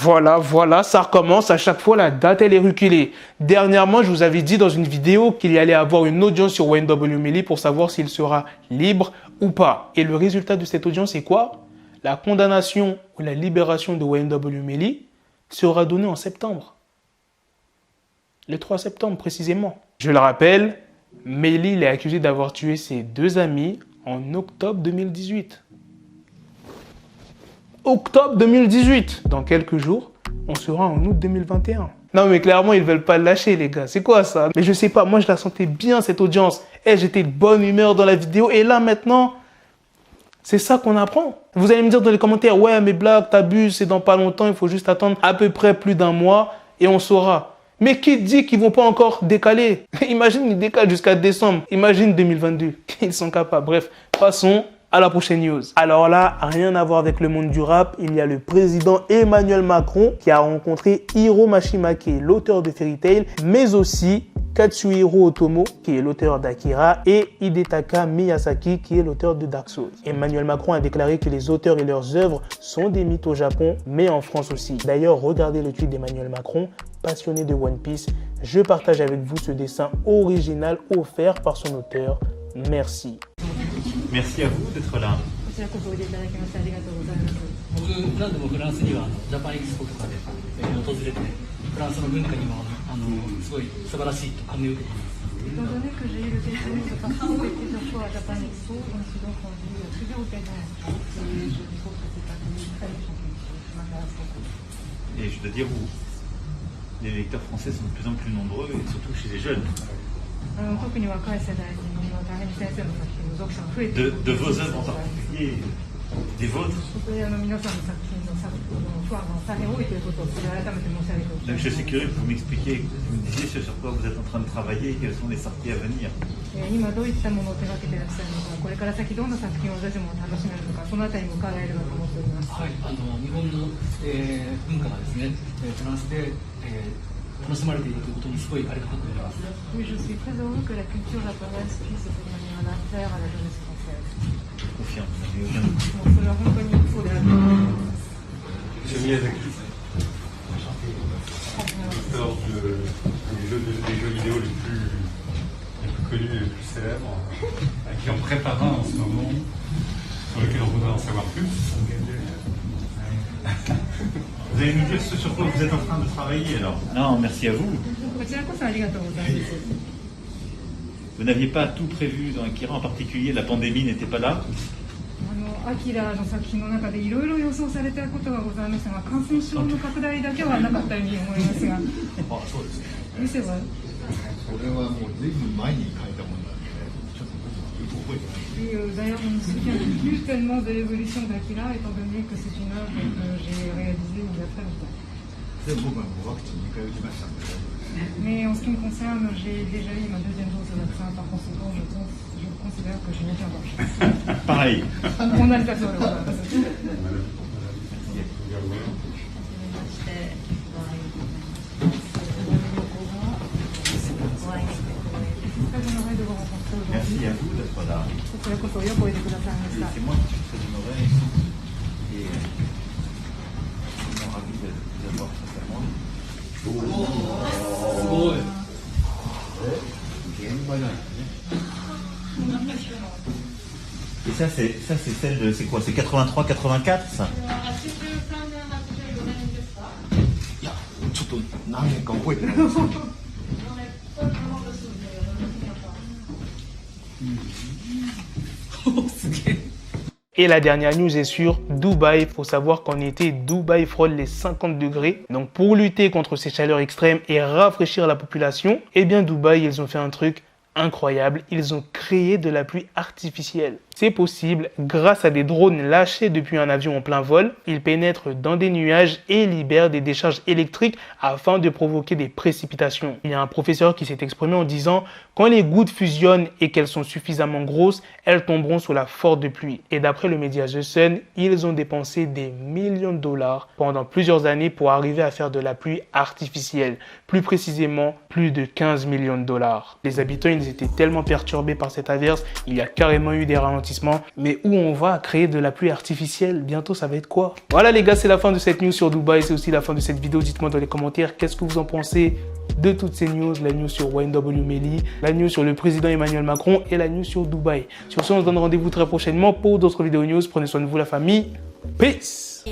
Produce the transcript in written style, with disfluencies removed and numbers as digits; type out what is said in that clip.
Voilà, ça recommence. À chaque fois, la date, elle est reculée. Dernièrement, je vous avais dit dans une vidéo qu'il y allait avoir une audience sur Wayne W. Melly pour savoir s'il sera libre ou pas. Et le résultat de cette audience, c'est quoi? La condamnation ou la libération de Wayne W. Melly sera donnée en septembre. Le 3 septembre, précisément. Je le rappelle, Melly est accusé d'avoir tué ses deux amis en octobre 2018. Octobre 2018. Dans quelques jours, on sera en août 2021. Non mais clairement, ils veulent pas le lâcher les gars. C'est quoi ça? Mais je sais pas, moi je la sentais bien cette audience. J'étais de bonne humeur dans la vidéo et là maintenant, c'est ça qu'on apprend. Vous allez me dire dans les commentaires, ouais mais Black, t'abuses, c'est dans pas longtemps, il faut juste attendre à peu près plus d'un mois et on saura. Mais qui dit qu'ils vont pas encore décaler? Imagine, ils décalent jusqu'à décembre. Imagine 2022. Ils sont capables. Bref, passons à la prochaine news. Alors là, rien à voir avec le monde du rap. Il y a le président Emmanuel Macron qui a rencontré Hiro Mashimake, l'auteur de Fairy Tail, mais aussi Katsuhiro Otomo, qui est l'auteur d'Akira, et Hidetaka Miyazaki, qui est l'auteur de Dark Souls. Emmanuel Macron a déclaré que les auteurs et leurs œuvres sont des mythes au Japon, mais en France aussi. D'ailleurs, regardez le tweet d'Emmanuel Macron, passionné de One Piece. Je partage avec vous ce dessin original offert par son auteur. Merci. Merci à vous d'être là. 僕何度もフランスにはジャパンエキスポとかで訪れてフランスの文化にもすごい素晴らしいと感銘を受けています。 Étant donné que j'ai eu l'opportunité de participer plusieurs fois à Japan Expo, je me suis donc rendu plusieurs occasions et je trouve que c'est un pays très méchant qui m'intéresse beaucoup. Et je dois dire, les lecteurs français sont de plus en plus nombreux et surtout chez les jeunes. 特に若い世代には大変に先生の作品の読者が増えている。 De vos œuvres en particulier, des vôtres. 皆さんの作品のファンが大変多いということを改めて申し上げておきます。 Donc je suis curieux que vous m'expliquiez, que vous me disiez ce sur quoi vous êtes en train de travailler et quelles sont les sorties à venir. 今どういったものを手掛けていらっしゃるのか、これから先どんな作品を私も楽しめるのか、そのあたりも伺えればと思っております。はい、日本の、文化がですね、フランスで、楽しまれているということにすごいありがたく思います。 Oui, je suis très heureux que la culture japonaise puisse de manière à faire à la jeunesse française. Confiance, vous n'avez aucun doute. Bon, cela本当にそうであると思います。 Monsieur Miyazaki, auteur des jeux vidéo les plus connus et les plus célèbres, à qui on prépare un en ce moment, sur lequel on voudrait en savoir plus. Vous allez nous dire ce sur quoi vous êtes en train de travailler alors? Non, merci à vous. こちらこそありがとうございます。 Vous n'aviez pas tout prévu dans Akira, en particulier la pandémie n'était pas là. アキラの作品の中でいろいろ予想されたことがございましたが、感染症の拡大だけはなかったように思いますが。あ、そうですね。店は。これはもうずいぶん前に書いたものなんで、ちょっと僕よく覚えてない。 D'ailleurs, je ne me souviens plus tellement de l'évolution d'Akira, étant donné que c'est une œuvre que j'ai réalisée il y a très longtemps. で僕はもうワクチン2回打ちましたんで。 Mais en ce qui me concerne, j'ai déjà eu ma deuxième dose de vaccin. Par conséquent, je considère que je n'ai aucun danger. Pareil. On a le cas sur le droit. Merci à vous d'être là. C'est moi qui suis très honoré et vraiment ravi de vous avoir face à moi. Et ça c'est celle de, c'est quoi, c'est 83, 84 ça? いや、ちょっと何年か覚えてないです。 Et la dernière news est sur Dubaï. Il faut savoir qu'en été, Dubaï frôle les 50 degrés. Donc pour lutter contre ces chaleurs extrêmes et rafraîchir la population, eh bien Dubaï, ils ont fait un truc incroyable. Ils ont créé de la pluie artificielle. C'est possible grâce à des drones lâchés depuis un avion en plein vol. Ils pénètrent dans des nuages et libèrent des décharges électriques afin de provoquer des précipitations. Il y a un professeur qui s'est exprimé en disant « Quand les gouttes fusionnent et qu'elles sont suffisamment grosses, elles tomberont sous la forte pluie. » Et d'après le média The Sun, ils ont dépensé des millions de dollars pendant plusieurs années pour arriver à faire de la pluie artificielle. Plus précisément, plus de 15 millions de dollars. Les habitants, ils étaient tellement perturbés par cette averse, il y a carrément eu des ralentissements ralentissement, mais où on va créer de la pluie artificielle. Bientôt, ça va être quoi? Voilà les gars, c'est la fin de cette news sur Dubaï, c'est aussi la fin de cette vidéo. Dites-moi dans les commentaires qu'est-ce que vous en pensez de toutes ces news, la news sur YNW Melly, la news sur le président Emmanuel Macron et la news sur Dubaï. Sur ce, on se donne rendez-vous très prochainement pour d'autres vidéos news. Prenez soin de vous la famille. Peace.